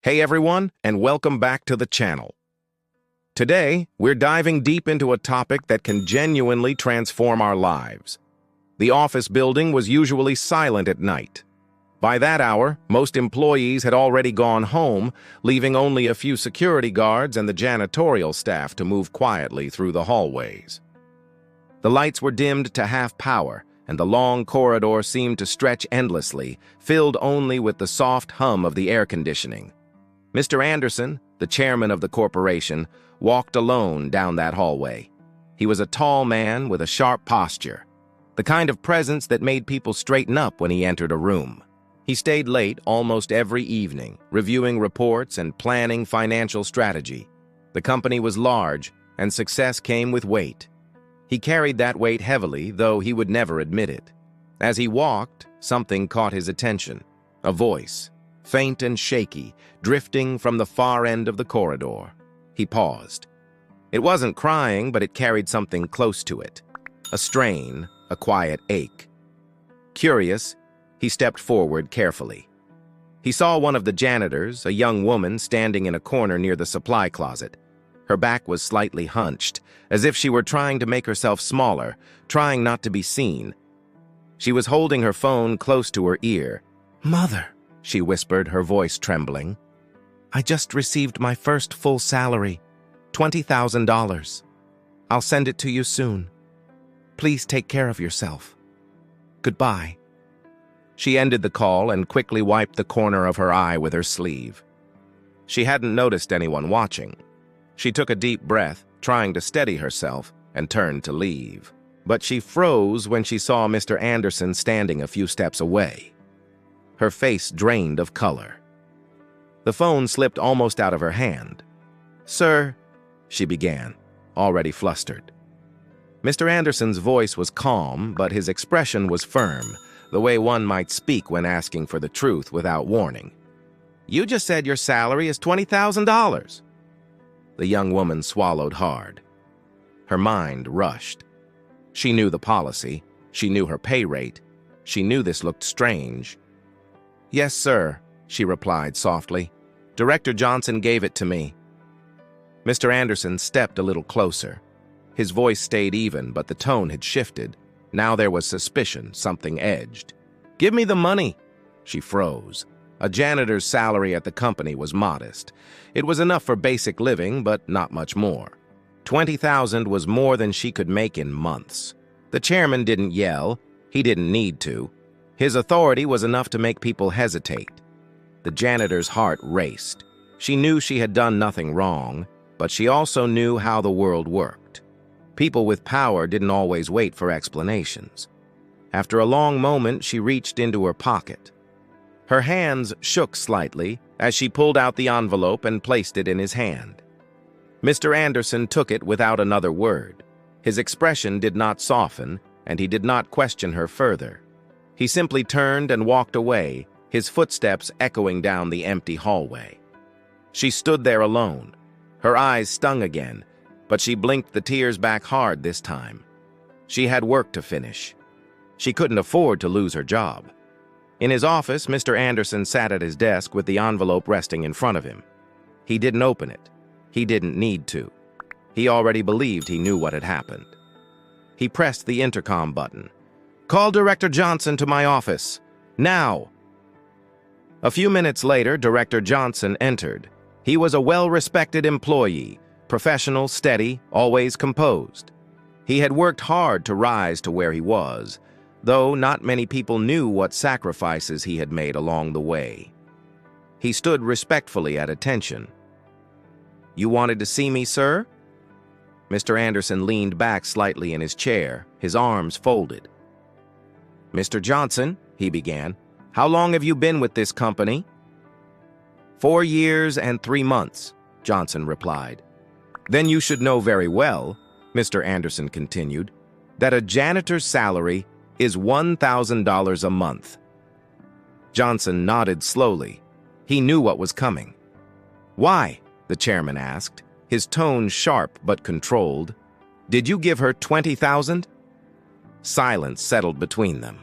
Hey everyone, and welcome back to the channel. Today, we're diving deep into a topic that can genuinely transform our lives. The office building was usually silent at night. By that hour, most employees had already gone home, leaving only a few security guards and the janitorial staff to move quietly through the hallways. The lights were dimmed to half power, and the long corridor seemed to stretch endlessly, filled only with the soft hum of the air conditioning. Mr. Anderson, the chairman of the corporation, walked alone down that hallway. He was a tall man with a sharp posture, the kind of presence that made people straighten up when he entered a room. He stayed late almost every evening, reviewing reports and planning financial strategy. The company was large, and success came with weight. He carried that weight heavily, though he would never admit it. As he walked, something caught his attention. A voice, faint and shaky, drifting from the far end of the corridor. He paused. It wasn't crying, but it carried something close to it. A strain, a quiet ache. Curious, he stepped forward carefully. He saw one of the janitors, a young woman, standing in a corner near the supply closet. Her back was slightly hunched, as if she were trying to make herself smaller, trying not to be seen. She was holding her phone close to her ear. "Mother," she whispered, her voice trembling. "I just received my first full salary, $20,000. I'll send it to you soon. Please take care of yourself. Goodbye." She ended the call and quickly wiped the corner of her eye with her sleeve. She hadn't noticed anyone watching. She took a deep breath, trying to steady herself, and turned to leave. But she froze when she saw Mr. Anderson standing a few steps away. Her face drained of color. The phone slipped almost out of her hand. "Sir," she began, already flustered. Mr. Anderson's voice was calm, but his expression was firm, the way one might speak when asking for the truth without warning. "You just said your salary is $20,000. The young woman swallowed hard. Her mind rushed. She knew the policy. She knew her pay rate. She knew this looked strange. "Yes, sir," she replied softly. "Director Johnson gave it to me." Mr. Anderson stepped a little closer. His voice stayed even, but the tone had shifted. Now there was suspicion, something edged. "Give me the money." She froze. A janitor's salary at the company was modest. It was enough for basic living, but not much more. $20,000 was more than she could make in months. The chairman didn't yell. He didn't need to. His authority was enough to make people hesitate. The janitor's heart raced. She knew she had done nothing wrong, but she also knew how the world worked. People with power didn't always wait for explanations. After a long moment, she reached into her pocket. Her hands shook slightly as she pulled out the envelope and placed it in his hand. Mr. Anderson took it without another word. His expression did not soften, and he did not question her further. He simply turned and walked away, his footsteps echoing down the empty hallway. She stood there alone. Her eyes stung again, but she blinked the tears back hard this time. She had work to finish. She couldn't afford to lose her job. In his office, Mr. Anderson sat at his desk with the envelope resting in front of him. He didn't open it. He didn't need to. He already believed he knew what had happened. He pressed the intercom button. "Call Director Johnson to my office. Now!" A few minutes later, Director Johnson entered. He was a well-respected employee, professional, steady, always composed. He had worked hard to rise to where he was, though not many people knew what sacrifices he had made along the way. He stood respectfully at attention. "You wanted to see me, sir?" Mr. Anderson leaned back slightly in his chair, his arms folded. "Mr. Johnson," he began, "how long have you been with this company?" 4 years and 3 months, Johnson replied. "Then you should know very well," Mr. Anderson continued, "that a janitor's salary is $1,000 a month." Johnson nodded slowly. He knew what was coming. "Why?" the chairman asked, his tone sharp but controlled. "Did you give her $20,000? Silence settled between them.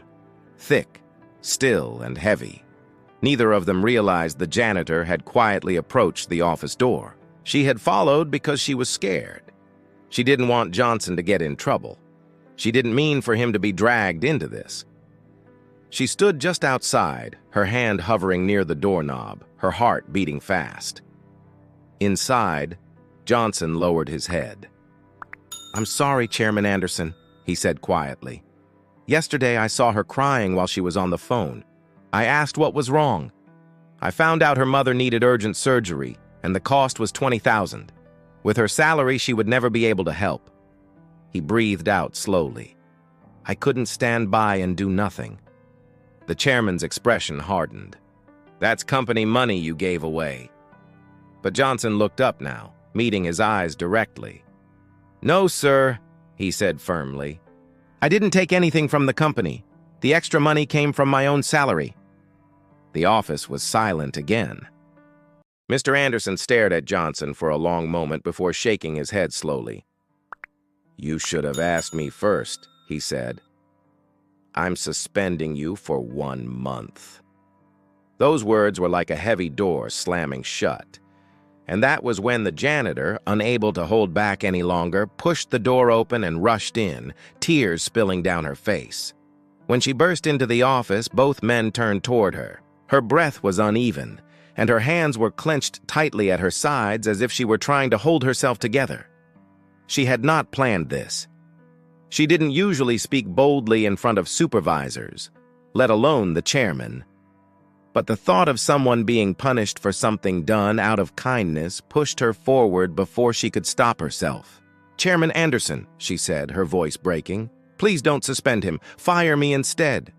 Thick, still, and heavy. Neither of them realized the janitor had quietly approached the office door. She had followed because she was scared. She didn't want Johnson to get in trouble. She didn't mean for him to be dragged into this. She stood just outside, her hand hovering near the doorknob, her heart beating fast. Inside, Johnson lowered his head. "I'm sorry, Chairman Anderson," he said quietly. "Yesterday I saw her crying while she was on the phone. I asked what was wrong. I found out her mother needed urgent surgery, and the cost was $20,000. With her salary, she would never be able to help." He breathed out slowly. "I couldn't stand by and do nothing." The chairman's expression hardened. "That's company money you gave away." But Johnson looked up now, meeting his eyes directly. "No, sir," he said firmly. "I didn't take anything from the company. The extra money came from my own salary." The office was silent again. Mr. Anderson stared at Johnson for a long moment before shaking his head slowly. "You should have asked me first," he said. "I'm suspending you for 1 month." Those words were like a heavy door slamming shut. And that was when the janitor, unable to hold back any longer, pushed the door open and rushed in, tears spilling down her face. When she burst into the office, both men turned toward her. Her breath was uneven, and her hands were clenched tightly at her sides as if she were trying to hold herself together. She had not planned this. She didn't usually speak boldly in front of supervisors, let alone the chairman. But the thought of someone being punished for something done out of kindness pushed her forward before she could stop herself. "Chairman Anderson," she said, her voice breaking, "please don't suspend him. Fire me instead."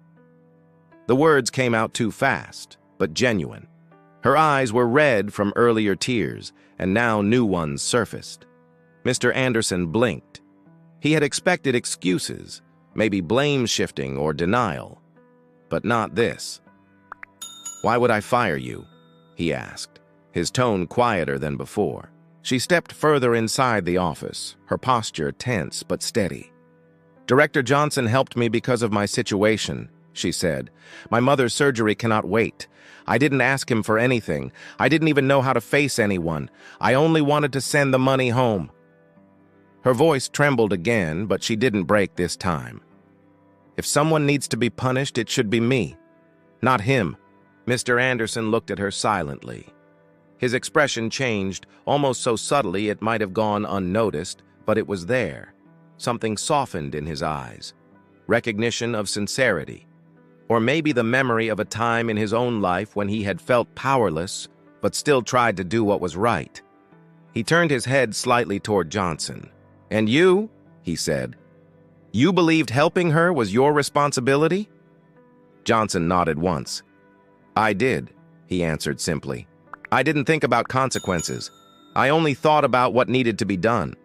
The words came out too fast, but genuine. Her eyes were red from earlier tears, and now new ones surfaced. Mr. Anderson blinked. He had expected excuses, maybe blame shifting or denial, but not this. "Why would I fire you?" he asked, his tone quieter than before. She stepped further inside the office, her posture tense but steady. "Director Johnson helped me because of my situation," she said. "My mother's surgery cannot wait. I didn't ask him for anything. I didn't even know how to face anyone. I only wanted to send the money home." Her voice trembled again, but she didn't break this time. "If someone needs to be punished, it should be me, not him." Mr. Anderson looked at her silently. His expression changed, almost so subtly it might have gone unnoticed, but it was there. Something softened in his eyes. Recognition of sincerity. Or maybe the memory of a time in his own life when he had felt powerless, but still tried to do what was right. He turned his head slightly toward Johnson. "And you," he said, "you believed helping her was your responsibility?" Johnson nodded once. "I did," he answered simply. "I didn't think about consequences. I only thought about what needed to be done."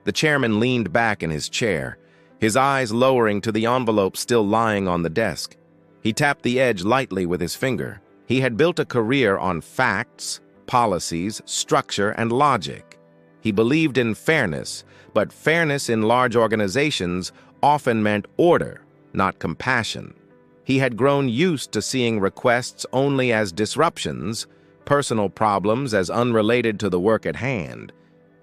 The chairman leaned back in his chair, his eyes lowering to the envelope still lying on the desk. He tapped the edge lightly with his finger. He had built a career on facts, policies, structure, and logic. He believed in fairness, but fairness in large organizations often meant order, not compassion. He had grown used to seeing requests only as disruptions, personal problems as unrelated to the work at hand.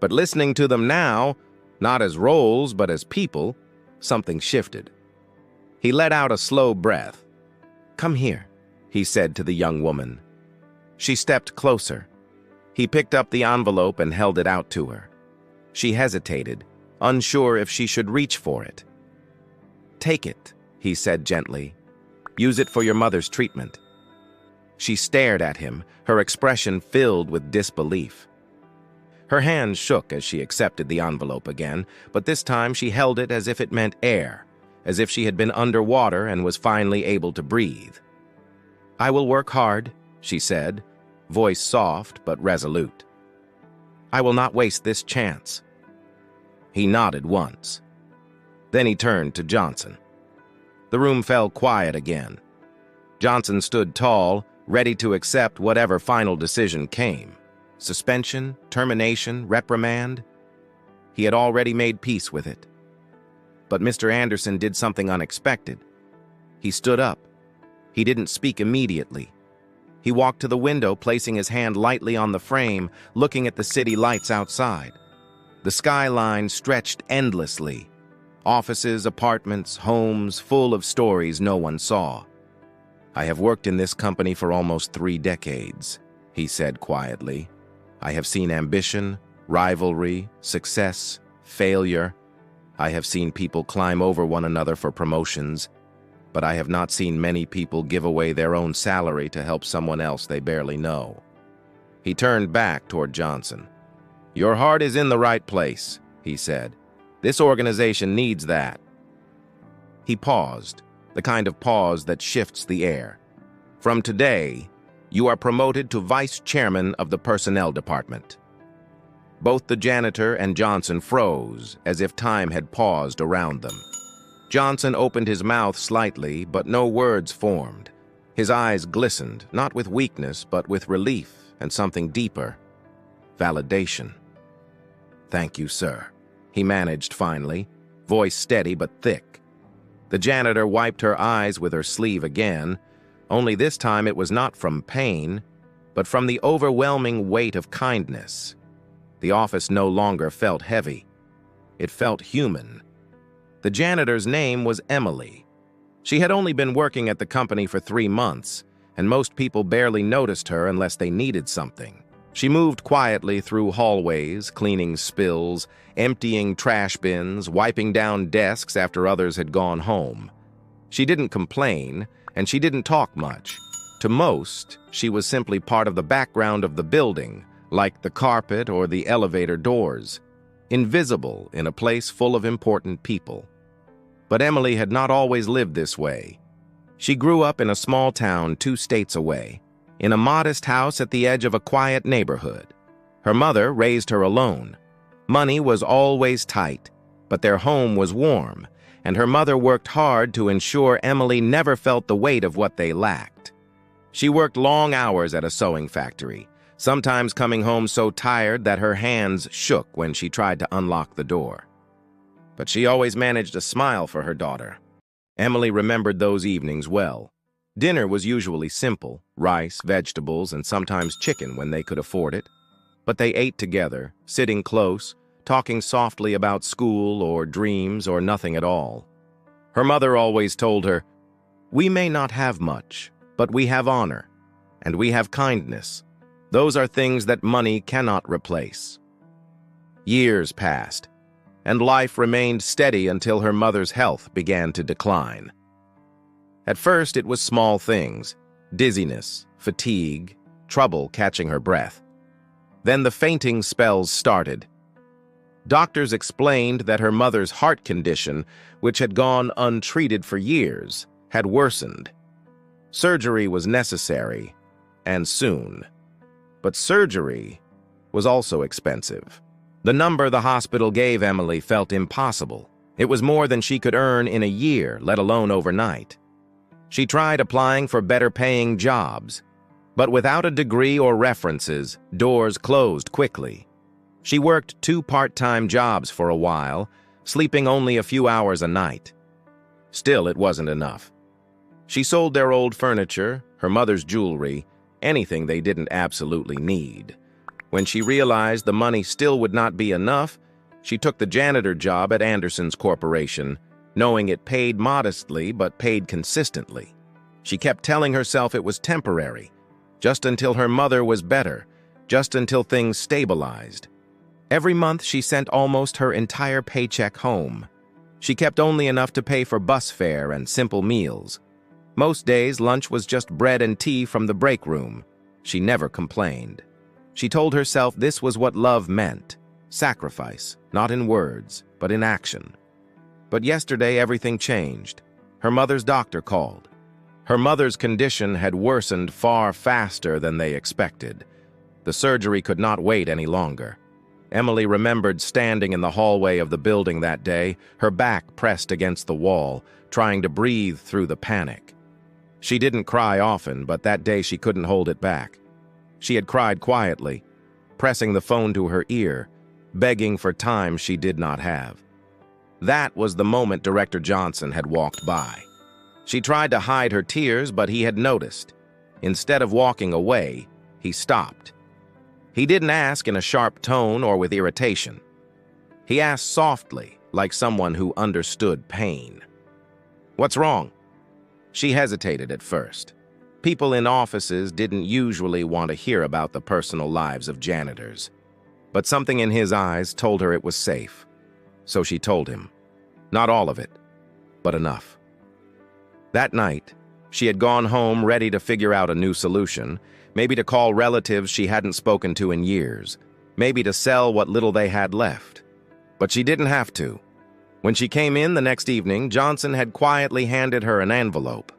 But listening to them now, not as roles but as people, something shifted. He let out a slow breath. "Come here," he said to the young woman. She stepped closer. He picked up the envelope and held it out to her. She hesitated, unsure if she should reach for it. "Take it," he said gently. "Use it for your mother's treatment." She stared at him, her expression filled with disbelief. Her hand shook as she accepted the envelope again, but this time she held it as if it meant air, as if she had been underwater and was finally able to breathe. "I will work hard," she said, voice soft but resolute. "I will not waste this chance." He nodded once. Then he turned to Johnson. The room fell quiet again. Johnson stood tall, ready to accept whatever final decision came. Suspension, termination, reprimand. He had already made peace with it. But Mr. Anderson did something unexpected. He stood up. He didn't speak immediately. He walked to the window, placing his hand lightly on the frame, looking at the city lights outside. The skyline stretched endlessly. Offices, apartments, homes, full of stories no one saw. "I have worked in this company for almost 3 decades," he said quietly. "I have seen ambition, rivalry, success, failure. I have seen people climb over one another for promotions, but I have not seen many people give away their own salary to help someone else they barely know." He turned back toward Johnson. "Your heart is in the right place," he said. "This organization needs that." He paused, the kind of pause that shifts the air. "From today, you are promoted to vice chairman of the personnel department." Both the janitor and Johnson froze, as if time had paused around them. Johnson opened his mouth slightly, but no words formed. His eyes glistened, not with weakness, but with relief and something deeper. Validation. "Thank you, sir," he managed finally, voice steady but thick. The janitor wiped her eyes with her sleeve again, only this time it was not from pain, but from the overwhelming weight of kindness. The office no longer felt heavy. It felt human. The janitor's name was Emily. She had only been working at the company for 3 months, and most people barely noticed her unless they needed something. She moved quietly through hallways, cleaning spills, emptying trash bins, wiping down desks after others had gone home. She didn't complain, and she didn't talk much. To most, she was simply part of the background of the building, like the carpet or the elevator doors, invisible in a place full of important people. But Emily had not always lived this way. She grew up in a small town 2 states away, in a modest house at the edge of a quiet neighborhood. Her mother raised her alone. Money was always tight, but their home was warm, and her mother worked hard to ensure Emily never felt the weight of what they lacked. She worked long hours at a sewing factory, sometimes coming home so tired that her hands shook when she tried to unlock the door. But she always managed a smile for her daughter. Emily remembered those evenings well. Dinner was usually simple, rice, vegetables, and sometimes chicken when they could afford it. But they ate together, sitting close, talking softly about school or dreams or nothing at all. Her mother always told her, "We may not have much, but we have honor, and we have kindness. Those are things that money cannot replace." Years passed, and life remained steady until her mother's health began to decline. At first, it was small things: dizziness, fatigue, trouble catching her breath. Then the fainting spells started. Doctors explained that her mother's heart condition, which had gone untreated for years, had worsened. Surgery was necessary, and soon. But surgery was also expensive. The number the hospital gave Emily felt impossible. It was more than she could earn in a year, let alone overnight. She tried applying for better-paying jobs, but without a degree or references, doors closed quickly. She worked 2 part-time jobs for a while, sleeping only a few hours a night. Still, it wasn't enough. She sold their old furniture, her mother's jewelry, anything they didn't absolutely need. When she realized the money still would not be enough, she took the janitor job at Anderson's Corporation, knowing it paid modestly but paid consistently. She kept telling herself it was temporary, just until her mother was better, just until things stabilized. Every month she sent almost her entire paycheck home. She kept only enough to pay for bus fare and simple meals. Most days lunch was just bread and tea from the break room. She never complained. She told herself this was what love meant: sacrifice, not in words, but in action. But yesterday everything changed. Her mother's doctor called. Her mother's condition had worsened far faster than they expected. The surgery could not wait any longer. Emily remembered standing in the hallway of the building that day, her back pressed against the wall, trying to breathe through the panic. She didn't cry often, but that day she couldn't hold it back. She had cried quietly, pressing the phone to her ear, begging for time she did not have. That was the moment Director Johnson had walked by. She tried to hide her tears, but he had noticed. Instead of walking away, he stopped. He didn't ask in a sharp tone or with irritation. He asked softly, like someone who understood pain. "What's wrong?" She hesitated at first. People in offices didn't usually want to hear about the personal lives of janitors. But something in his eyes told her it was safe. So she told him. Not all of it, but enough. That night, she had gone home ready to figure out a new solution, maybe to call relatives she hadn't spoken to in years, maybe to sell what little they had left. But she didn't have to. When she came in the next evening, Johnson had quietly handed her an envelope.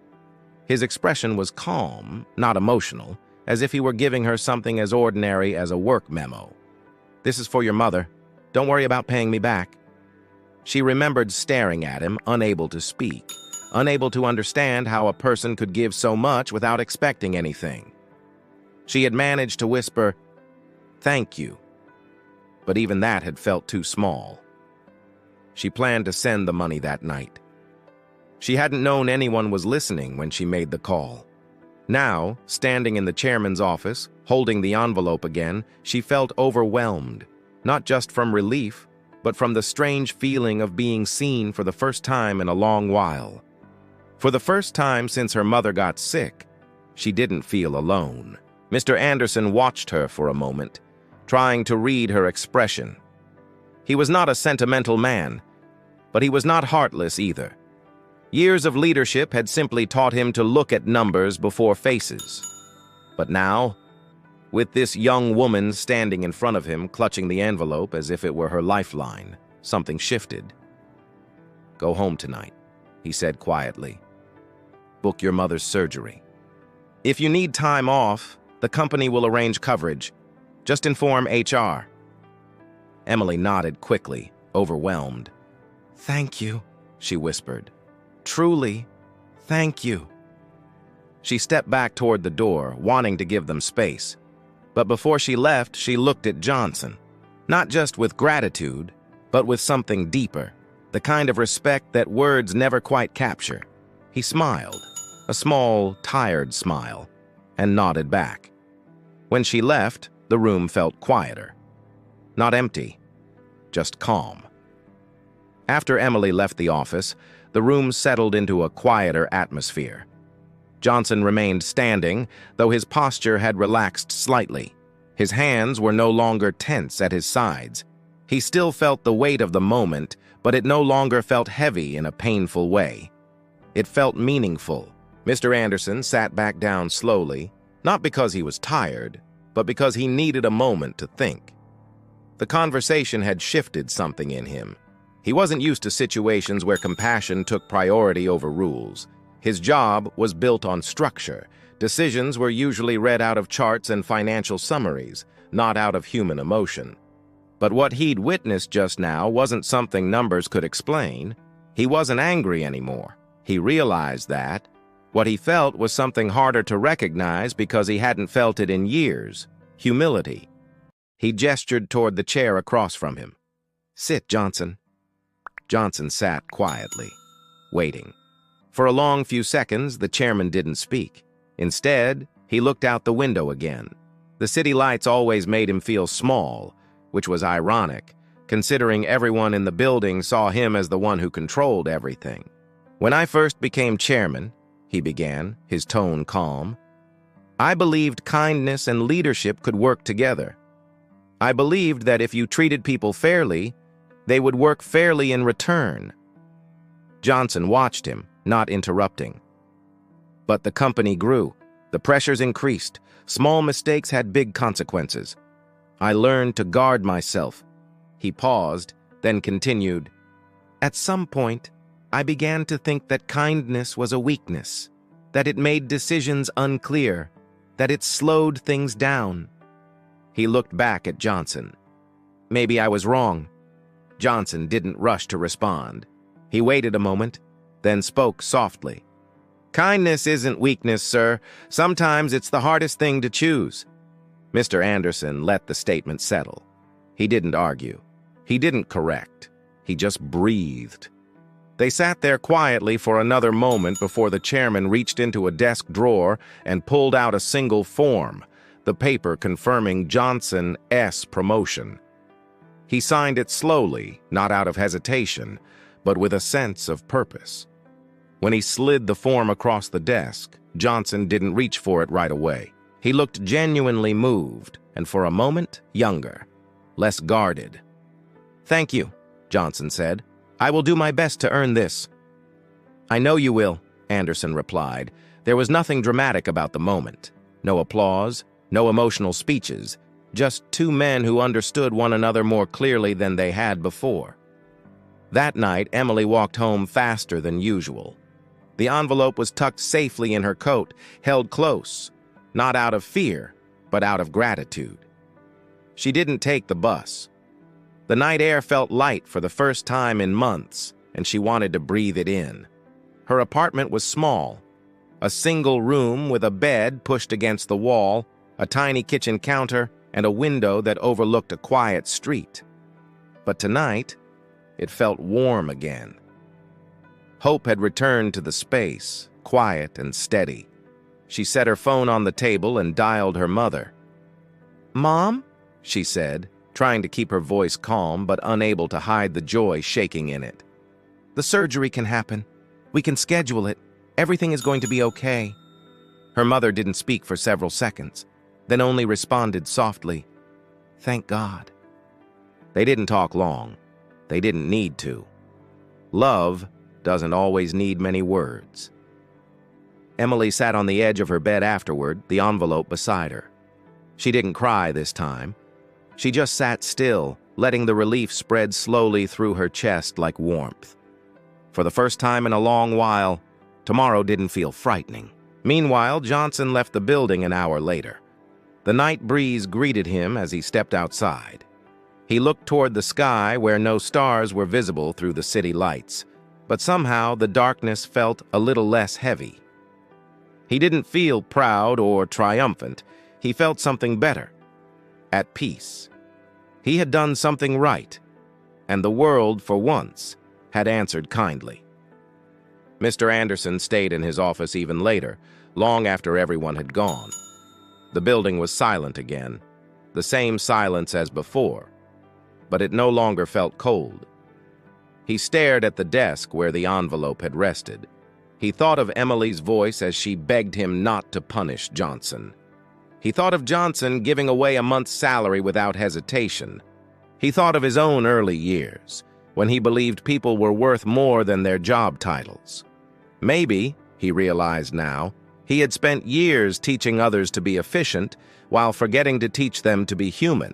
His expression was calm, not emotional, as if he were giving her something as ordinary as a work memo. "This is for your mother. Don't worry about paying me back." She remembered staring at him, unable to speak, unable to understand how a person could give so much without expecting anything. She had managed to whisper, "Thank you," but even that had felt too small. She planned to send the money that night. She hadn't known anyone was listening when she made the call. Now, standing in the chairman's office, holding the envelope again, she felt overwhelmed, not just from relief, but from the strange feeling of being seen for the first time in a long while. For the first time since her mother got sick, she didn't feel alone. Mr. Anderson watched her for a moment, trying to read her expression. He was not a sentimental man, but he was not heartless either. Years of leadership had simply taught him to look at numbers before faces. But now, with this young woman standing in front of him, clutching the envelope as if it were her lifeline, something shifted. "Go home tonight," he said quietly. "Book your mother's surgery. If you need time off, the company will arrange coverage. Just inform HR." Emily nodded quickly, overwhelmed. "Thank you," she whispered. "Truly, thank you." She stepped back toward the door, wanting to give them space. But before she left, she looked at Johnson, not just with gratitude, but with something deeper, the kind of respect that words never quite capture. He smiled, a small, tired smile, and nodded back. When she left, the room felt quieter. Not empty, just calm. After Emily left the office, the room settled into a quieter atmosphere. Johnson remained standing, though his posture had relaxed slightly. His hands were no longer tense at his sides. He still felt the weight of the moment, but it no longer felt heavy in a painful way. It felt meaningful. Mr. Anderson sat back down slowly, not because he was tired, but because he needed a moment to think. The conversation had shifted something in him. He wasn't used to situations where compassion took priority over rules. His job was built on structure. Decisions were usually read out of charts and financial summaries, not out of human emotion. But what he'd witnessed just now wasn't something numbers could explain. He wasn't angry anymore. He realized that. What he felt was something harder to recognize because he hadn't felt it in years: humility. He gestured toward the chair across from him. "Sit, Johnson." Johnson sat quietly, waiting. For a long few seconds, the chairman didn't speak. Instead, he looked out the window again. The city lights always made him feel small, which was ironic, considering everyone in the building saw him as the one who controlled everything. "When I first became chairman," he began, his tone calm, "I believed kindness and leadership could work together. I believed that if you treated people fairly, they would work fairly in return." Johnson watched him, not interrupting. But the company grew. The pressures increased. Small mistakes had big consequences. "I learned to guard myself." He paused, then continued. "At some point, I began to think that kindness was a weakness, that it made decisions unclear, that it slowed things down." He looked back at Johnson. "Maybe I was wrong." Johnson didn't rush to respond. He waited a moment, then spoke softly. "Kindness isn't weakness, sir. Sometimes it's the hardest thing to choose." Mr. Anderson let the statement settle. He didn't argue. He didn't correct. He just breathed. They sat there quietly for another moment before the chairman reached into a desk drawer and pulled out a single form, the paper confirming Johnson's promotion. He signed it slowly, not out of hesitation, but with a sense of purpose. When he slid the form across the desk, Johnson didn't reach for it right away. He looked genuinely moved, and for a moment, younger, less guarded. "Thank you," Johnson said. "I will do my best to earn this." "I know you will," Anderson replied. There was nothing dramatic about the moment. No applause, no emotional speeches, just two men who understood one another more clearly than they had before. That night, Emily walked home faster than usual. The envelope was tucked safely in her coat, held close, not out of fear, but out of gratitude. She didn't take the bus. The night air felt light for the first time in months, and she wanted to breathe it in. Her apartment was small, a single room with a bed pushed against the wall, a tiny kitchen counter, and a window that overlooked a quiet street. But tonight, it felt warm again. Hope had returned to the space, quiet and steady. She set her phone on the table and dialed her mother. "Mom?" she said, trying to keep her voice calm but unable to hide the joy shaking in it. "The surgery can happen. We can schedule it. Everything is going to be okay." Her mother didn't speak for several seconds, then only responded softly, "Thank God." They didn't talk long. They didn't need to. Love doesn't always need many words. Emily sat on the edge of her bed afterward, the envelope beside her. She didn't cry this time. She just sat still, letting the relief spread slowly through her chest like warmth. For the first time in a long while, tomorrow didn't feel frightening. Meanwhile, Johnson left the building an hour later. The night breeze greeted him as he stepped outside. He looked toward the sky where no stars were visible through the city lights, but somehow the darkness felt a little less heavy. He didn't feel proud or triumphant. He felt something better. At peace. He had done something right, and the world, for once, had answered kindly. Mr. Anderson stayed in his office even later, long after everyone had gone. The building was silent again, the same silence as before, but it no longer felt cold. He stared at the desk where the envelope had rested. He thought of Emily's voice as she begged him not to punish Johnson. He thought of Johnson giving away a month's salary without hesitation. He thought of his own early years, when he believed people were worth more than their job titles. Maybe, he realized now, he had spent years teaching others to be efficient while forgetting to teach them to be human.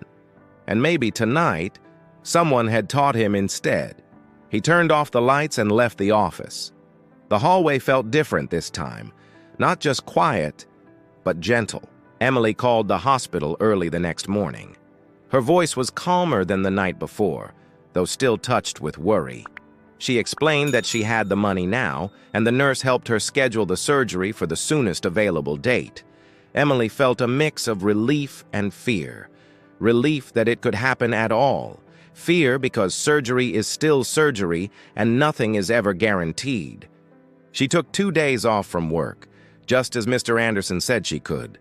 And maybe tonight, someone had taught him instead. He turned off the lights and left the office. The hallway felt different this time, not just quiet, but gentle. Emily called the hospital early the next morning. Her voice was calmer than the night before, though still touched with worry. She explained that she had the money now, and the nurse helped her schedule the surgery for the soonest available date. Emily felt a mix of relief and fear. Relief that it could happen at all. Fear because surgery is still surgery and nothing is ever guaranteed. She took 2 days off from work, just as Mr. Anderson said she could.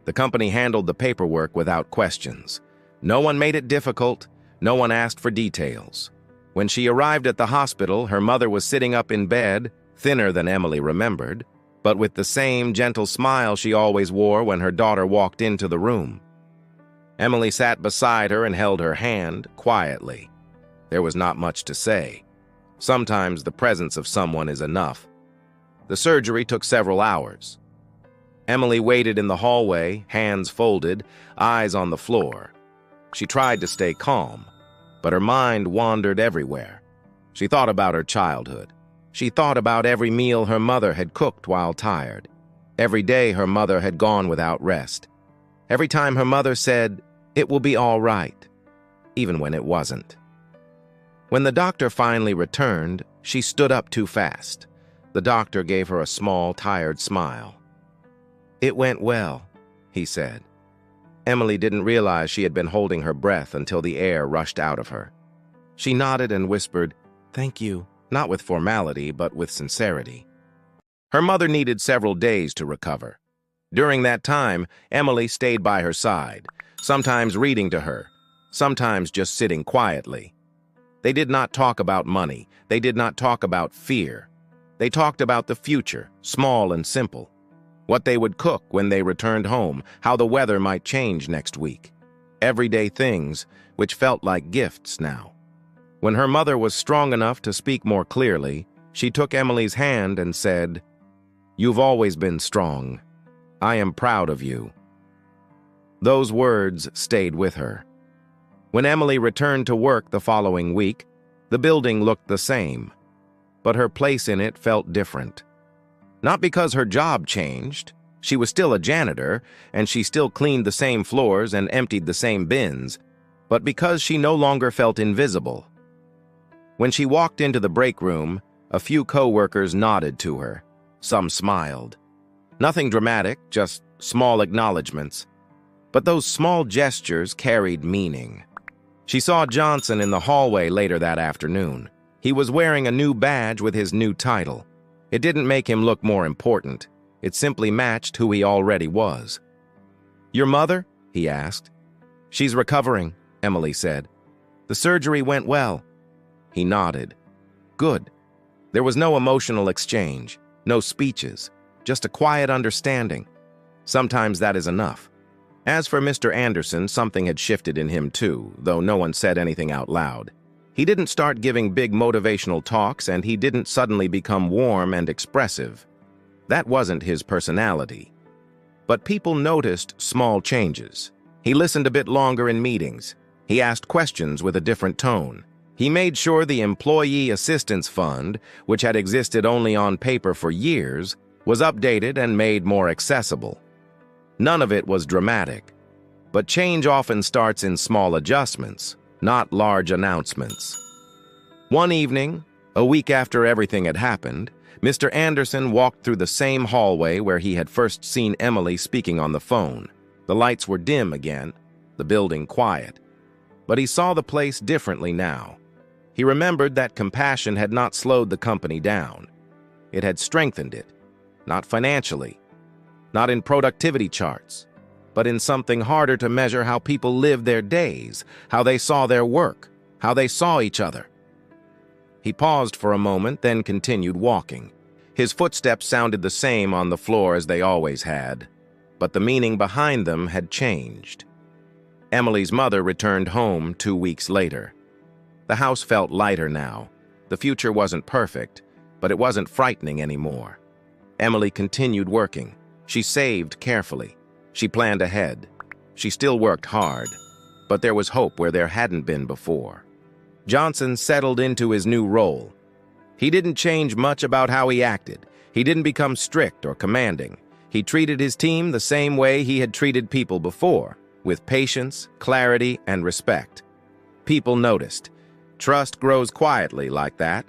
The company handled the paperwork without questions. No one made it difficult. No one asked for details. When she arrived at the hospital, her mother was sitting up in bed, thinner than Emily remembered, but with the same gentle smile she always wore when her daughter walked into the room. Emily sat beside her and held her hand, quietly. There was not much to say. Sometimes the presence of someone is enough. The surgery took several hours. Emily waited in the hallway, hands folded, eyes on the floor. She tried to stay calm, but her mind wandered everywhere. She thought about her childhood. She thought about every meal her mother had cooked while tired. Every day her mother had gone without rest. Every time her mother said, "It will be all right," even when it wasn't. When the doctor finally returned, she stood up too fast. The doctor gave her a small, tired smile. "It went well," he said. Emily didn't realize she had been holding her breath until the air rushed out of her. She nodded and whispered, "Thank you," not with formality, but with sincerity. Her mother needed several days to recover. During that time, Emily stayed by her side, sometimes reading to her, sometimes just sitting quietly. They did not talk about money. They did not talk about fear. They talked about the future, small and simple. What they would cook when they returned home, how the weather might change next week. Everyday things, which felt like gifts now. When her mother was strong enough to speak more clearly, she took Emily's hand and said, "You've always been strong. I am proud of you." Those words stayed with her. When Emily returned to work the following week, the building looked the same, but her place in it felt different. Not because her job changed. She was still a janitor, and she still cleaned the same floors and emptied the same bins, but because she no longer felt invisible. When she walked into the break room, a few co-workers nodded to her. Some smiled. Nothing dramatic, just small acknowledgments. But those small gestures carried meaning. She saw Johnson in the hallway later that afternoon. He was wearing a new badge with his new title. It didn't make him look more important. It simply matched who he already was. "Your mother?" he asked. "She's recovering," Emily said. "The surgery went well." He nodded. "Good." There was no emotional exchange, no speeches, just a quiet understanding. Sometimes that is enough. As for Mr. Anderson, something had shifted in him too, though no one said anything out loud. He didn't start giving big motivational talks, and he didn't suddenly become warm and expressive. That wasn't his personality. But people noticed small changes. He listened a bit longer in meetings. He asked questions with a different tone. He made sure the Employee Assistance Fund, which had existed only on paper for years, was updated and made more accessible. None of it was dramatic, but change often starts in small adjustments, not large announcements. One evening, a week after everything had happened, Mr. Anderson walked through the same hallway where he had first seen Emily speaking on the phone. The lights were dim again, the building quiet. But he saw the place differently now. He remembered that compassion had not slowed the company down. It had strengthened it, not financially, not in productivity charts, but in something harder to measure: how people lived their days, how they saw their work, how they saw each other. He paused for a moment, then continued walking. His footsteps sounded the same on the floor as they always had, but the meaning behind them had changed. Emily's mother returned home 2 weeks later. The house felt lighter now. The future wasn't perfect, but it wasn't frightening anymore. Emily continued working. She saved carefully. She planned ahead. She still worked hard, but there was hope where there hadn't been before. Johnson settled into his new role. He didn't change much about how he acted. He didn't become strict or commanding. He treated his team the same way he had treated people before, with patience, clarity, and respect. People noticed. Trust grows quietly like that,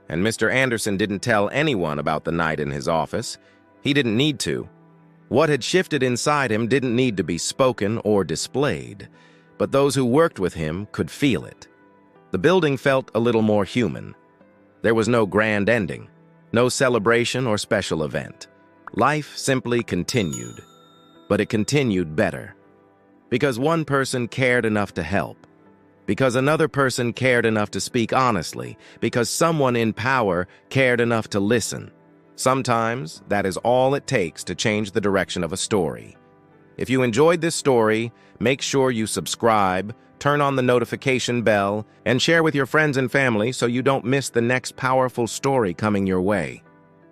and Mr. Anderson didn't tell anyone about the night in his office. He didn't need to. What had shifted inside him didn't need to be spoken or displayed, but those who worked with him could feel it. The building felt a little more human. There was no grand ending, no celebration or special event. Life simply continued, but it continued better. Because one person cared enough to help. Because another person cared enough to speak honestly. Because someone in power cared enough to listen. Sometimes, that is all it takes to change the direction of a story. If you enjoyed this story, make sure you subscribe, turn on the notification bell, and share with your friends and family so you don't miss the next powerful story coming your way.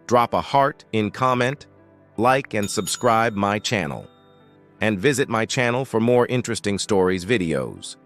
Drop a heart in comment, like and subscribe my channel. And visit my channel for more interesting stories videos.